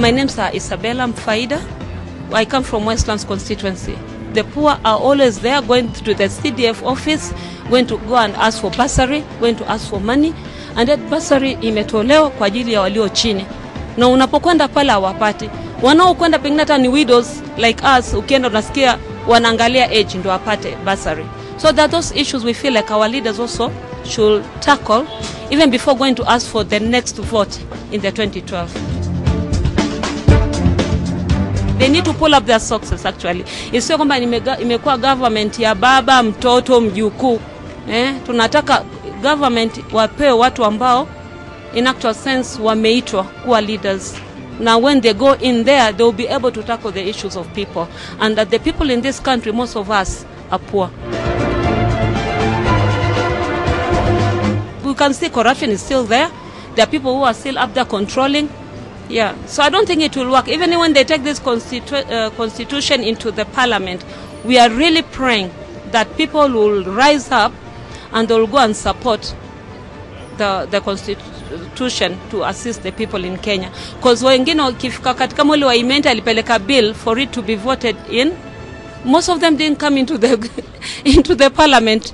My name is Isabella Mfaida. I come from Westlands constituency. The poor are always there, going to the CDF office, going to go and ask for bursary, going to ask for money, and that bursary imetolewa kwa ajili ya walio chini. Na unapokwenda pala hawapati. Wanaokwenda pengine hata ni widows like us, ukienda unasikia wanaangalia age ndio apate bursary. So that those issues we feel like our leaders also should tackle even before going to ask for the next vote in the 2012. They need to pull up their socks actually. Isio kwamba imekuwa government ya baba, mtoto, mjukuu. Tunataka government wapewe watu ambao in actual sense wameitwa kuwa leaders. Now when they go in there, they will be able to tackle the issues of people. And that the people in this country, most of us, are poor. We can see corruption is still there. There are people who are still up there controlling. Yeah, so I don't think it will work. Even when they take this constitution into the parliament, we are really praying that people will rise up and they will go and support the constitution to assist the people in Kenya. Because wengine wakifika katika mwili wa imenta alipeleka bill for it to be voted in, most of them didn't come into the parliament.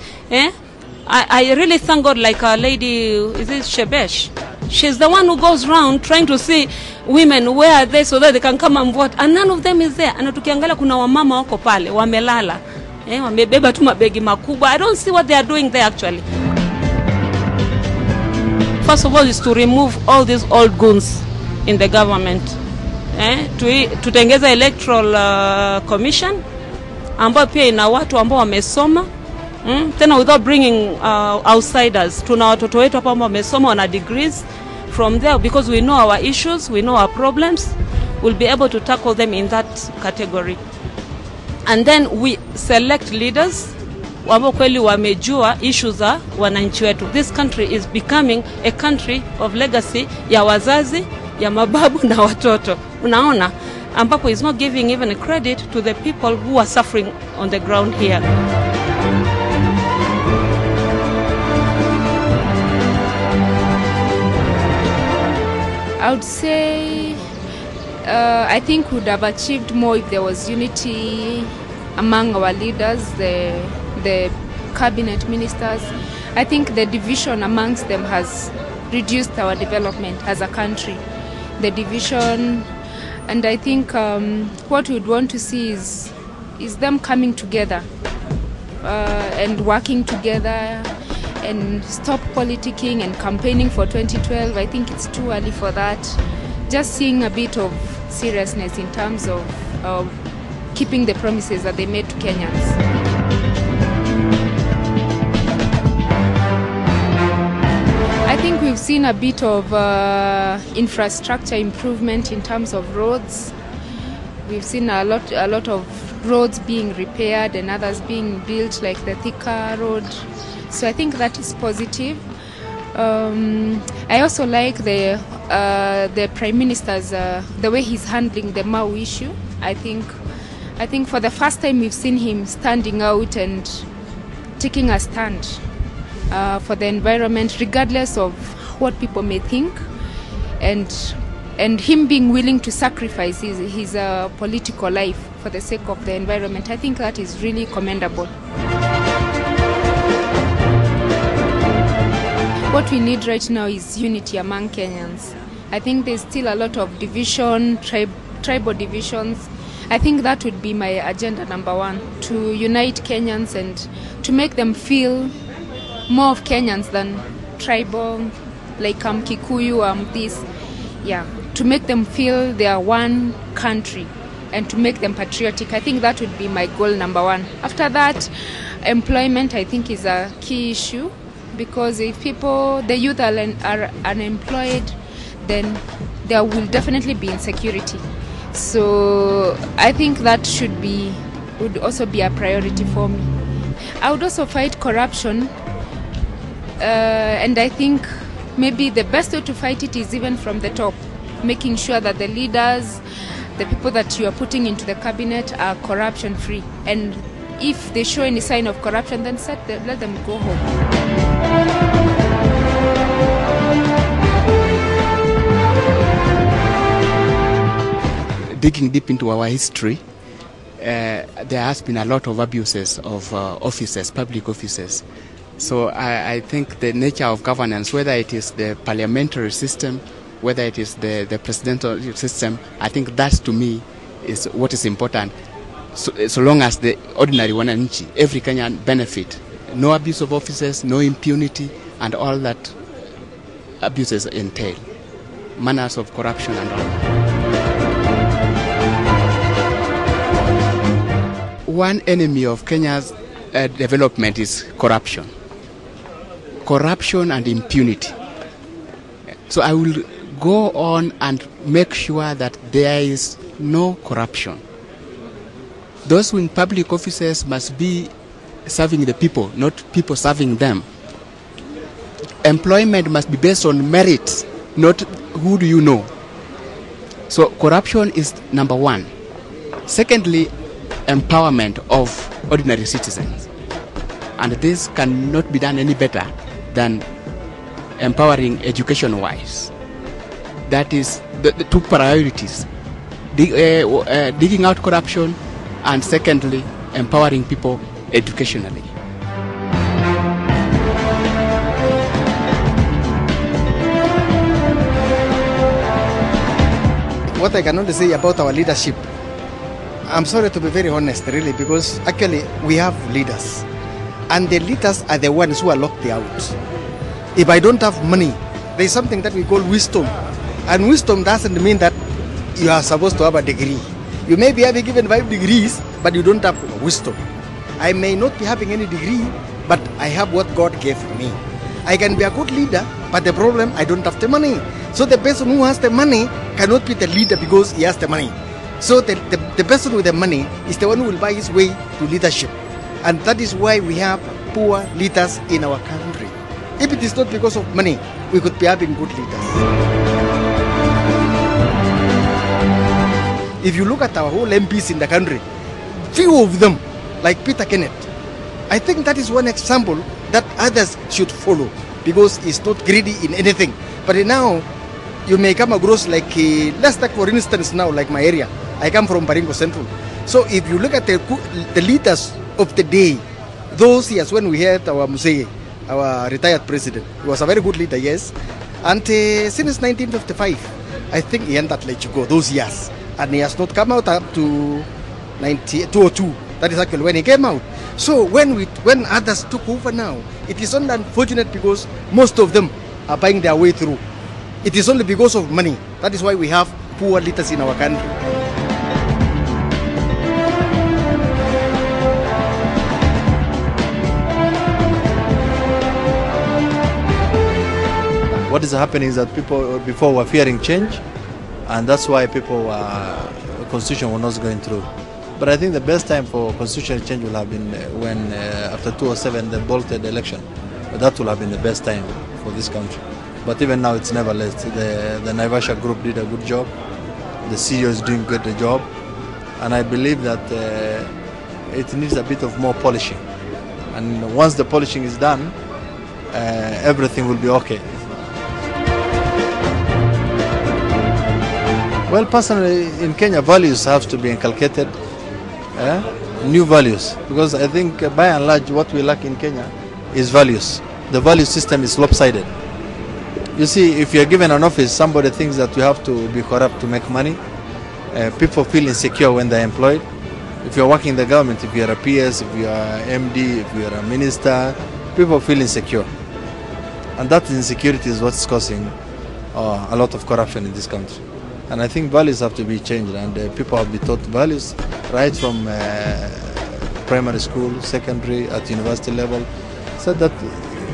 I really thank God, like a lady, is it Shebesh? She's the one who goes around trying to see women where are they so that they can come and vote, and none of them is there. And tukiangalia kuna wamama wako pale wamelala, wamebeba tu mabegi makubwa. I don't see what they are doing there actually. First of all is to remove all these old goons in the government. Tutengeza electoral commission ambayo pia ina watu ambao wamesoma. Tena without bringing outsiders. Tuna watoto wetu hapa ambao wamesoma, wana degrees. From there, because we know our issues, we know our problems, we'll be able to tackle them in that category. And then we select leaders ambao kweli wamejua issues za wananchi wetu. This country is becoming a country of legacy ya wazazi, ya mababu na watoto. Unaona, ambapo is not giving even a credit to the people who are suffering on the ground here. I would say I think we would have achieved more if there was unity among our leaders, the cabinet ministers. I think the division amongst them has reduced our development as a country. The division, and I think what we'd want to see is them coming together and working together and stop politicking and campaigning for 2012. I think it's too early for that. Just seeing a bit of seriousness in terms of keeping the promises that they made to Kenyans. I think we've seen a bit of infrastructure improvement in terms of roads. We've seen a lot of roads being repaired and others being built, like the Thika road. So I think that is positive. I also like the Prime Minister's the way he's handling the Mau issue. I think for the first time we've seen him standing out and taking a stand for the environment, regardless of what people may think, and him being willing to sacrifice his political life for the sake of the environment. I think that is really commendable. What we need right now is unity among Kenyans. I think there's still a lot of division, tribal divisions. I think that would be my agenda number one, to unite Kenyans and to make them feel more of Kenyans than tribal, like Kikuyu, this. Yeah, to make them feel they are one country and to make them patriotic. I think that would be my goal number one. After that, employment I think is a key issue, because if the youth are unemployed, then there will definitely be insecurity. So I think that would also be a priority for me. I would also fight corruption, and I think maybe the best way to fight it is even from the top, making sure that the leaders, the people that you are putting into the cabinet are corruption free, and if they show any sign of corruption, then let them go home. digging deep into our history, there has been a lot of abuses of offices, public offices. So I think the nature of governance, whether it is the parliamentary system, whether it is the presidential system, I think that to me is what is important. So long as the ordinary wananchi, every Kenyan benefit, no abuse of offices, no impunity, and all that abuses entail, manners of corruption and all that. One enemy of Kenya's development is corruption. Corruption and impunity. So I will go on and make sure that there is no corruption. Those in public offices must be serving the people, not people serving them. Employment must be based on merit, not who do you know. So corruption is number one. Secondly, empowerment of ordinary citizens. And this cannot be done any better than empowering education-wise. That is the two priorities, digging out corruption, and secondly, empowering people educationally. What I can only say about our leadership, I'm sorry to be very honest, really, because actually we have leaders. And the leaders are the ones who are locked out. If I don't have money, there is something that we call wisdom. And wisdom doesn't mean that you are supposed to have a degree. You may be having given 5 degrees, but you don't have wisdom. I may not be having any degree, but I have what God gave me. I can be a good leader, but the problem, I don't have the money. So the person who has the money cannot be the leader because he has the money. So the person with the money is the one who will buy his way to leadership. And that is why we have poor leaders in our country. If it is not because of money, we could be having good leaders. If you look at our whole MPs in the country, few of them, like Peter Kenneth, I think that is one example that others should follow because he's not greedy in anything. But now, you may come across like, let's take for instance now, like my area. I come from Baringo Central. So if you look at the leaders of the day, those years when we had our Musee, our retired president, he was a very good leader, yes. And since 1955, I think he ended let you go, those years. And he has not come out up to 202. That is actually when he came out. So when others took over now, it is only unfortunate because most of them are buying their way through. It is only because of money. That is why we have poor leaders in our country. What is happening is that people before were fearing change, and that's why people constitution was not going through. But I think the best time for constitutional change will have been when after 2007 the bolted election. That will have been the best time for this country. But even now it's never late. The Naivasha group did a good job. The CEO is doing good job, and I believe that it needs a bit of more polishing. And once the polishing is done, everything will be okay. Well, personally, in Kenya, values have to be inculcated, new values, because I think by and large what we lack in Kenya is values. The value system is lopsided. You see, if you're given an office, somebody thinks that you have to be corrupt to make money. People feel insecure when they're employed. If you're working in the government, if you're a PS, if you're MD, if you're a minister, people feel insecure. And that insecurity is what's causing a lot of corruption in this country. And I think values have to be changed, and people have to be taught values right from primary school, secondary, at university level, so that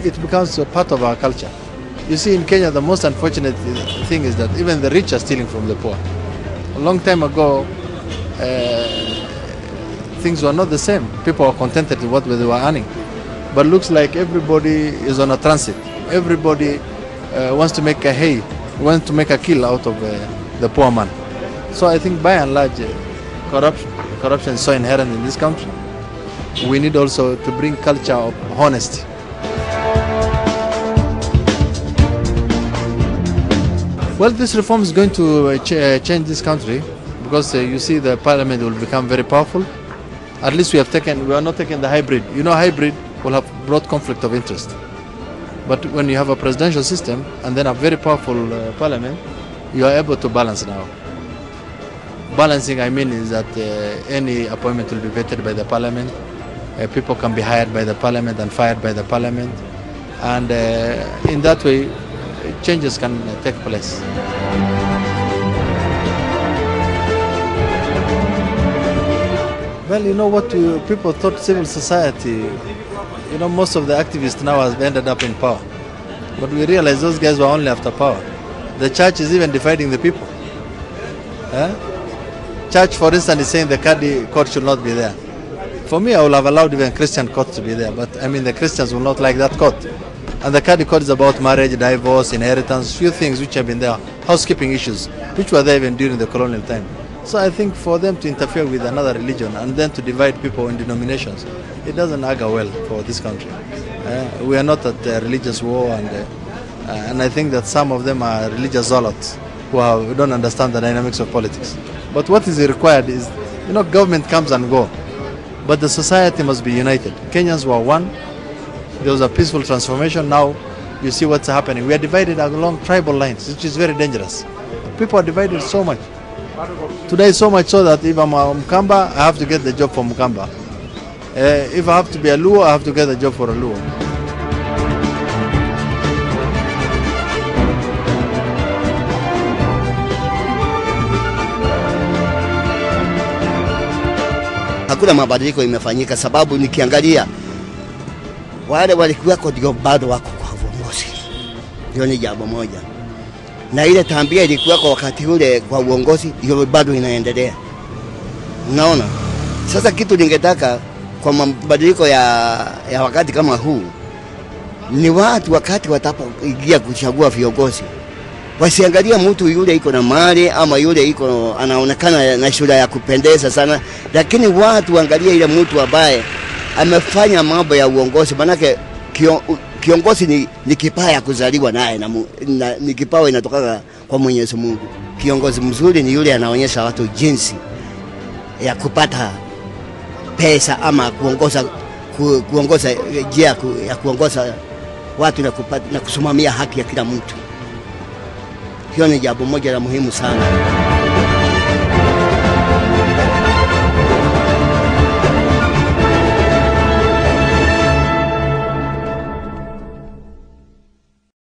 it becomes a part of our culture. You see, in Kenya, the most unfortunate thing is that even the rich are stealing from the poor. A long time ago, things were not the same. People were contented with what they were earning. But looks like everybody is on a transit. Everybody wants to make a hay, wants to make a kill out of the poor man. So I think by and large, corruption is so inherent in this country. We need also to bring culture of honesty. Well, this reform is going to change this country because you see the parliament will become very powerful. At least we are not taking the hybrid. You know, hybrid will have broad conflict of interest. But when you have a presidential system and then a very powerful parliament, you are able to balance now. Balancing, I mean, is that any appointment will be vetted by the parliament. People can be hired by the parliament and fired by the parliament. And in that way, changes can take place. Well, you know what, people thought civil society, you know, most of the activists now have ended up in power. But we realize those guys were only after power. The church is even dividing the people. Church, for instance, is saying the Qadi court should not be there. For me, I would have allowed even Christian court to be there, but I mean the Christians will not like that court. And the Qadi court is about marriage, divorce, inheritance, few things which have been there, housekeeping issues, which were there even during the colonial time. So I think for them to interfere with another religion and then to divide people in denominations, it doesn't augur well for this country. We are not at a religious war, and I think that some of them are religious zealots who don't understand the dynamics of politics. But what is required is, you know, government comes and go, but the society must be united. Kenyans were one. There was a peaceful transformation. Now you see what's happening. We are divided along tribal lines, which is very dangerous. People are divided so much. Today, so much so that if I'm a Mkamba, I have to get the job for Mkamba. If I have to be a Luo, I have to get a job for a Luo. Hakuna mabadiliko imefanyika, sababu nikiangalia wale walikuwako ndio bado wako kwa uongozi. Hiyo ni jambo moja. Na ile tambia ilikuwako wakati ule kwa uongozi, hiyo bado inaendelea. Unaona? Sasa kitu ningetaka kwa mabadiliko ya wakati kama huu ni watu wakati watapoingia kuchagua viongozi, wasiangalia mtu yule iko na mali ama yule iko anaonekana na sura ya kupendeza sana, lakini watu waangalie ile mtu ambaye amefanya mambo ya uongozi. Manake kiongozi ni kipawa ya kuzaliwa naye na ni kipawa inatoka kwa Mwenyezi Mungu. Kiongozi mzuri ni yule anaonyesha watu jinsi ya kupata pesa ama kuongoza njia ya kuongoza watu na kusimamia haki ya kila mtu. Hiyo ni jambo moja la muhimu sana.